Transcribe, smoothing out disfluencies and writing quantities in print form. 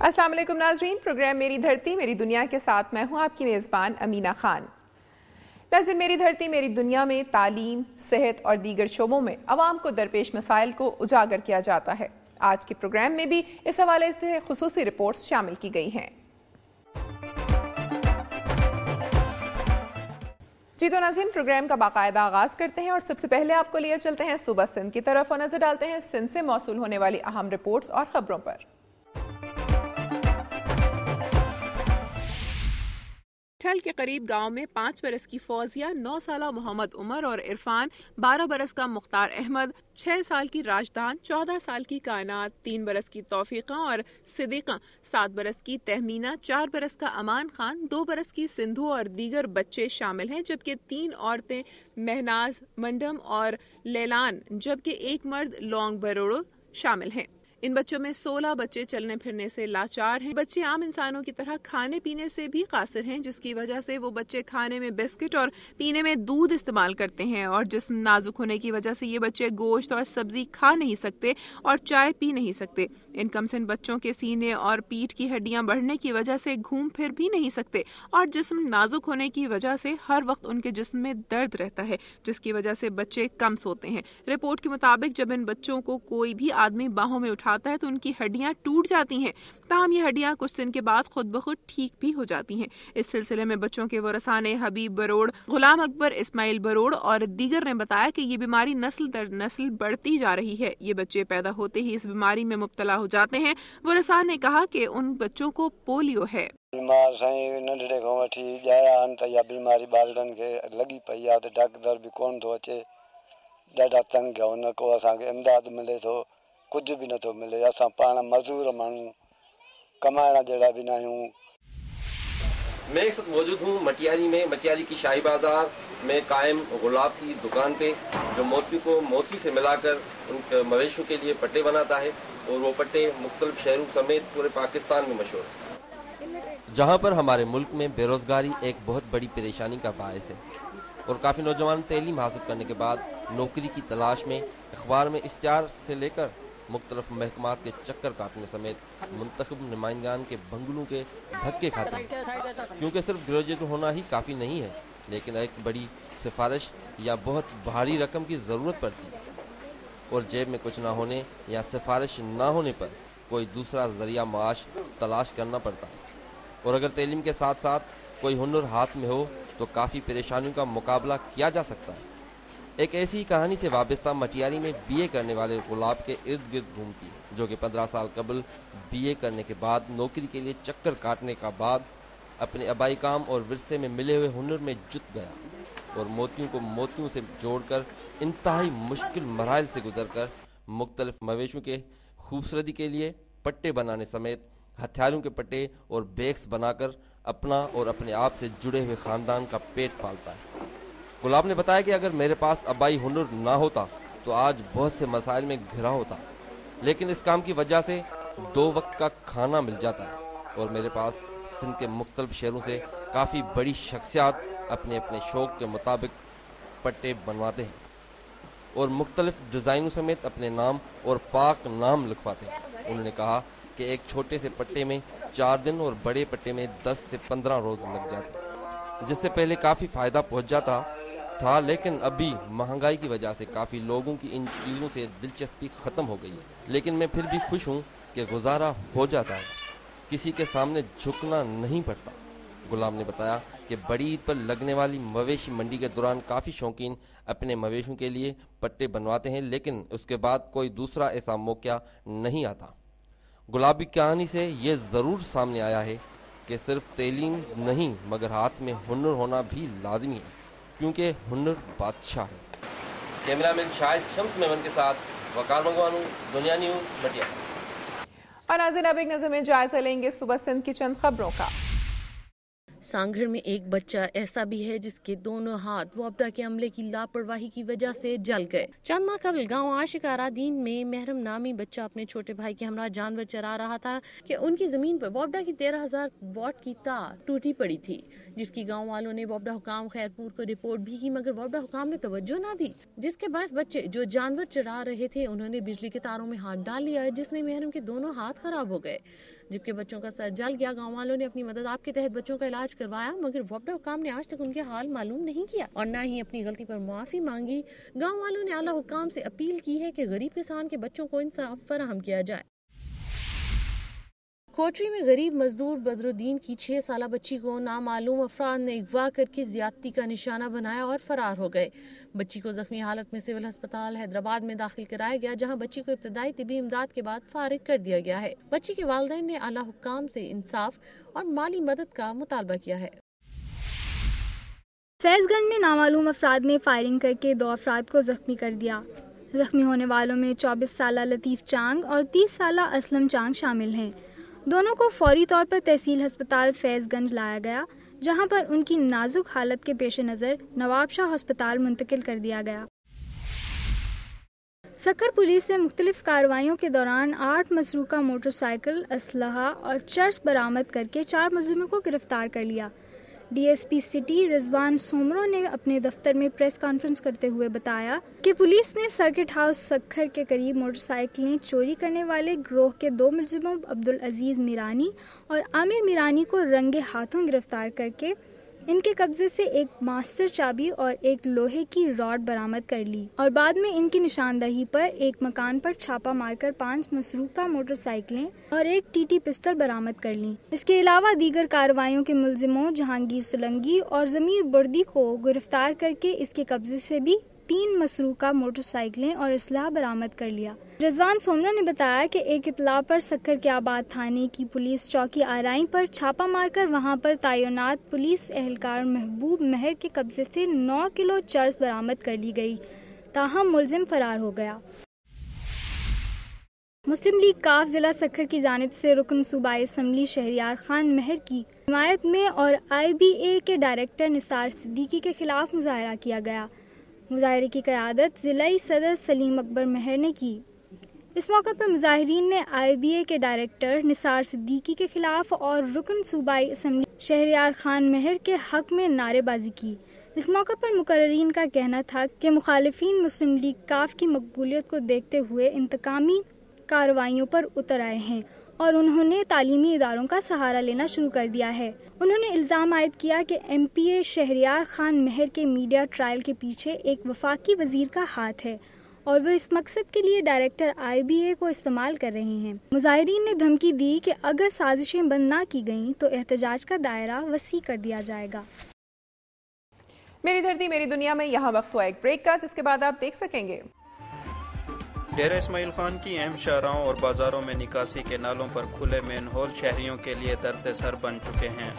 अस्सलाम वालेकुम नाज़रीन, प्रोग्राम मेरी धरती मेरी दुनिया के साथ मैं हूँ आपकी मेज़बान अमीना खान। नाज़रीन, मेरी धरती मेरी दुनिया में तालीम, सेहत और दीगर शोबों में अवाम को दरपेश मसाइल को उजागर किया जाता है। आज के प्रोग्राम में भी इस हवाले से खुसूसी रिपोर्ट्स शामिल की गई हैं। जी तो नाज़रीन, प्रोग्राम का बाकायदा आगाज़ करते हैं और सबसे पहले आपको लिए चलते हैं सूबा सिंध की तरफ और नजर डालते हैं सिंध से मौसूल होने वाली अहम रिपोर्ट्स और खबरों पर। ठल के करीब गांव में 5 बरस की फौजिया, 9 साला मोहम्मद उमर और इरफान, 12 बरस का मुख्तार अहमद, 6 साल की राजदान, 14 साल की कायनात, 3 बरस की तौफीका और सिद्दीका, 7 बरस की तहमीना, 4 बरस का अमान खान, 2 बरस की सिंधु और दीगर बच्चे शामिल हैं, जबकि 3 औरतें महनाज, मंडम और लेलान, जबकि 1 मर्द लौंग बरोड़ो शामिल हैं। इन बच्चों में 16 बच्चे चलने फिरने से लाचार हैं। बच्चे आम इंसानों की तरह खाने पीने से भी कासिर हैं, जिसकी वजह से वो बच्चे खाने में बिस्किट और पीने में दूध इस्तेमाल करते हैं और जिस्म नाजुक होने की वजह से ये बच्चे गोश्त और सब्जी खा नहीं सकते और चाय पी नहीं सकते। इन कमसिन बच्चों के सीने और पीठ की हड्डियां बढ़ने की वजह से घूम फिर भी नहीं सकते और जिस्म नाजुक होने की वजह से हर वक्त उनके जिस्म में दर्द रहता है, जिसकी वजह से बच्चे कम सोते हैं। रिपोर्ट के मुताबिक जब इन बच्चों को कोई भी आदमी बाहों में उठा है तो उनकी हड्डियां टूट जाती हैं। ताहम ये हड्डियां कुछ दिन के बाद खुद ब खुद ठीक भी हो जाती हैं। इस सिलसिले में बच्चों के वरसा ने हबीब बरोड़, गुलाम अकबर, इस्माइल बरोड़ और दीगर ने बताया कि ये बीमारी नस्ल दर नस्ल बढ़ती जा रही है। ये बच्चे पैदा होते ही इस बीमारी में मुब्तला हो जाते हैं। वरसा ने कहा कि उन बच्चों को पोलियो है। बीमार साईं नंढड़े खां वठी ॼाया आहिनि त इहा बीमारी ॿारनि खे लॻी पई आहे त डॉक्टर बि कोन थो अचे। ॾाढा तंग कयो न को असांखे इमदाद मिले थो, कुछ भी नथो मिले। असां पाण मजदूर माण्हू कमाइण जहिड़ा भी न आहियूं। मैं इस वक्त मौजूद हूँ मटियारी में, मटियारी की शाही बाजार में कायम गुलाब की दुकान पे, जो मोती को मोती से मिलाकर उन मवेशियों के लिए पट्टे बनाता है और वो पट्टे मुख्तलिफ शहरों समेत पूरे पाकिस्तान में मशहूर है। जहाँ पर हमारे मुल्क में बेरोजगारी एक बहुत बड़ी परेशानी का बायस है और काफ़ी नौजवान तालीम हासिल करने के बाद नौकरी की तलाश में अखबार में इश्तिहार से लेकर मुख्तलिफ महकमात के चक्कर काटने समेत मुंतखब नुमाइंदान के बंगलों के धक्के खाते हैं, क्योंकि सिर्फ ग्रेजुएट होना ही काफ़ी नहीं है, लेकिन एक बड़ी सिफारिश या बहुत भारी रकम की ज़रूरत पड़ती है और जेब में कुछ ना होने या सिफारिश ना होने पर कोई दूसरा ज़रिया माश तलाश करना पड़ता है। और अगर तालीम के साथ साथ कोई हुनर हाथ में हो तो काफ़ी परेशानियों का मुकाबला किया जा सकता है। एक ऐसी कहानी से वाबस्ता मटियारी में बीए करने वाले गुलाब के इर्द गिर्द घूमती है, जो कि 15 साल कबल बीए करने के बाद नौकरी के लिए चक्कर काटने का बाद अपने आबाई काम और विरसे में मिले हुए हुनर में जुट गया और मोतियों को मोतियों से जोड़कर इंतहाई मुश्किल मराइल से गुजरकर मुख्तलिफ मवेशियों के खूबसूरती के लिए पट्टे बनाने समेत हथियारों के पट्टे और बैग्स बनाकर अपना और अपने आप से जुड़े हुए ख़ानदान का पेट पालता है। गुलाब ने बताया कि अगर मेरे पास आबाई हुनर ना होता तो आज बहुत से मसाइल में घिरा होता, लेकिन इस काम की वजह से 2 वक्त का खाना मिल जाता है और मेरे पास सिंध के मुख्तलिफ शहरों से काफ़ी बड़ी शख्सियात अपने अपने शौक़ के मुताबिक पट्टे बनवाते हैं और मुख्तलिफ डिज़ाइनों समेत अपने नाम और पाक नाम लिखवाते हैं। उन्होंने कहा कि एक छोटे से पट्टे में 4 दिन और बड़े पट्टे में 10 से 15 रोज़ लग जाते, जिससे पहले काफ़ी फ़ायदा पहुँच जाता था, लेकिन अभी महंगाई की वजह से काफ़ी लोगों की इन चीज़ों से दिलचस्पी ख़त्म हो गई है। लेकिन मैं फिर भी खुश हूँ कि गुजारा हो जाता है, किसी के सामने झुकना नहीं पड़ता। गुलाम ने बताया कि बड़ी ईद पर लगने वाली मवेशी मंडी के दौरान काफ़ी शौकीन अपने मवेशियों के लिए पट्टे बनवाते हैं, लेकिन उसके बाद कोई दूसरा ऐसा मौका नहीं आता। गुलाब की कहानी से ये ज़रूर सामने आया है कि सिर्फ तालीम नहीं मगर हाथ में हुनर होना भी लाजमी है, क्योंकि हुनर बादशाह है। कैमरामैन शाहिद शम्स मेमन के साथ वकार मंगवानू, दुनिया न्यूज़, मटिया। और नाज़रीन, अब एक नज़र में जायजा लेंगे सुबह सिंध की चंद खबरों का। सांगढ़ में एक बच्चा ऐसा भी है जिसके दोनों हाथ वोबदा के अमले की लापरवाही की वजह से जल गए। चंद माह कबल गांव आशिकारा दीन में महरम नामी बच्चा अपने छोटे भाई के हमरा जानवर चरा रहा था कि उनकी जमीन पर वोबदा की 13,000 वॉट की तार टूटी पड़ी थी, जिसकी गाँव वालों ने वोबदा हुकाम खैरपुर को रिपोर्ट भी की, मगर वोबदा हुकाम ने तवज्जो न दी, जिसके बाद बच्चे जो जानवर चरा रहे थे उन्होंने बिजली के तारों में हाथ डाल लिया, जिसने महरम के दोनों हाथ खराब हो गए, جبکہ بچوں کا سر جل گیا۔ گاؤں والوں نے اپنی مدد آپ کے تحت بچوں کا علاج کروایا، مگر وفد حکام نے آج تک ان کے حال معلوم نہیں کیا اور نہ ہی اپنی غلطی پر معافی مانگی۔ گاؤں والوں نے اعلیٰ حکام سے اپیل کی ہے کہ غریب کسان کے بچوں کو انصاف فراہم کیا جائے۔ کوٹری میں غریب مزدور بدر الدین کی 6 سالہ بچی کو نامعلوم افراد نے اغوا کر کے زیادتی کا نشانہ بنایا اور فرار ہو گئے۔ بچی کو زخمی حالت میں سول ہسپتال حیدرآباد میں داخل کرایا گیا، جہاں بچی کو ابتدائی طبی امداد کے بعد فارغ کر دیا گیا ہے۔ بچی کے والدین نے اعلیٰ حکام سے انصاف اور مالی مدد کا مطالبہ کیا ہے۔ فیض گنج میں نامعلوم افراد نے فائرنگ کر کے 2 افراد کو زخمی کر دیا۔ زخمی ہونے والوں میں 24 سالہ لطیف چانگ اور 30 سالہ اسلم چانگ شامل ہیں۔ دونوں کو فوری طور پر تحصیل ہسپتال فیض گنج لایا گیا، جہاں پر ان کی نازک حالت کے پیش نظر نواب شاہ ہسپتال منتقل کر دیا گیا۔ سکھر پولیس نے مختلف کارروائیوں کے دوران 8 مسروقہ موٹر سائیکل، اسلحہ اور چرس برآمد کر کے 4 ملزموں کو گرفتار کر لیا۔ ڈی ایس پی سٹی رضوان سومرو نے اپنے دفتر میں پریس کانفرنس کرتے ہوئے بتایا کہ پولیس نے سرکٹ ہاؤس سکھر کے قریب موٹر سائیکلیں چوری کرنے والے گروہ کے 2 ملزموں عبدالعزیز میرانی اور عامر میرانی کو رنگے ہاتھوں گرفتار کر کے ان کے قبضے سے ایک ماسٹر چابی اور ایک لوہے کی راڈ برآمد کر لی اور بعد میں ان کی نشاندہی پر ایک مکان پر چھاپہ مار کر 5 مسروقہ موٹر سائیکلیں اور ایک ٹی ٹی پسٹل برآمد کر لی۔ اس کے علاوہ دیگر کارروائیوں کے ملزموں جہانگیر سولنگی اور ضمیر بردی کو گرفتار کر کے اس کے قبضے سے بھی 3 مسروقہ موٹر سائیکلیں اور اسلحہ برآمد کر لیا۔ رضوان سومرو نے بتایا کہ ایک اطلاع پر سکھر کے آباد تھانے کی پولیس چوکی آرائیں پر چھاپہ مار کر وہاں پر تعینات پولیس اہلکار محبوب مہر کے قبضے سے 9 کلو چرس برآمد کر لی گئی، تاہم ملزم فرار ہو گیا۔ مسلم لیگ کاف ضلع سکھر کی جانب سے رکن صوبائی اسمبلی شہریار خان مہر کی حمایت میں اور آئی بی اے کے ڈائریکٹر نثار صدیقی کے خلاف مظاہرہ کیا گیا۔ مظاہرے کی قیادت ضلعی صدر سلیم اکبر مہر نے کی۔ اس موقع پر مظاہرین نے آئی بی اے کے ڈائریکٹر نثار صدیقی کے خلاف اور رکن صوبائی اسمبلی شہریار خان مہر کے حق میں نعرے بازی کی۔ اس موقع پر مقررین کا کہنا تھا کہ مخالفین مسلم لیگ کاف کی مقبولیت کو دیکھتے ہوئے انتقامی کارروائیوں پر اتر آئے ہیں اور انہوں نے تعلیمی اداروں کا سہارا لینا شروع کر دیا ہے۔ انہوں نے الزام عائد کیا کہ ایم پی اے شہریار خان مہر کے میڈیا ٹرائل کے پیچھے ایک وفاقی وزیر کا ہاتھ ہے اور وہ اس مقصد کے لیے ڈائریکٹر آئی بی اے کو استعمال کر رہے ہیں۔ مظاہرین نے دھمکی دی کہ اگر سازشیں بند نہ کی گئیں تو احتجاج کا دائرہ وسیع کر دیا جائے گا۔ میری دھرتی میری دنیا میں یہاں وقت ہوا ایک بریک کا، جس کے بعد آپ دیکھ سکیں گے۔ ڈیرہ اسماعیل خان کی اہم شاہراہوں اور بازاروں میں نکاسی کے نالوں پر کھلے مین ہول شہریوں کے لیے درد سر بن چکے ہیں۔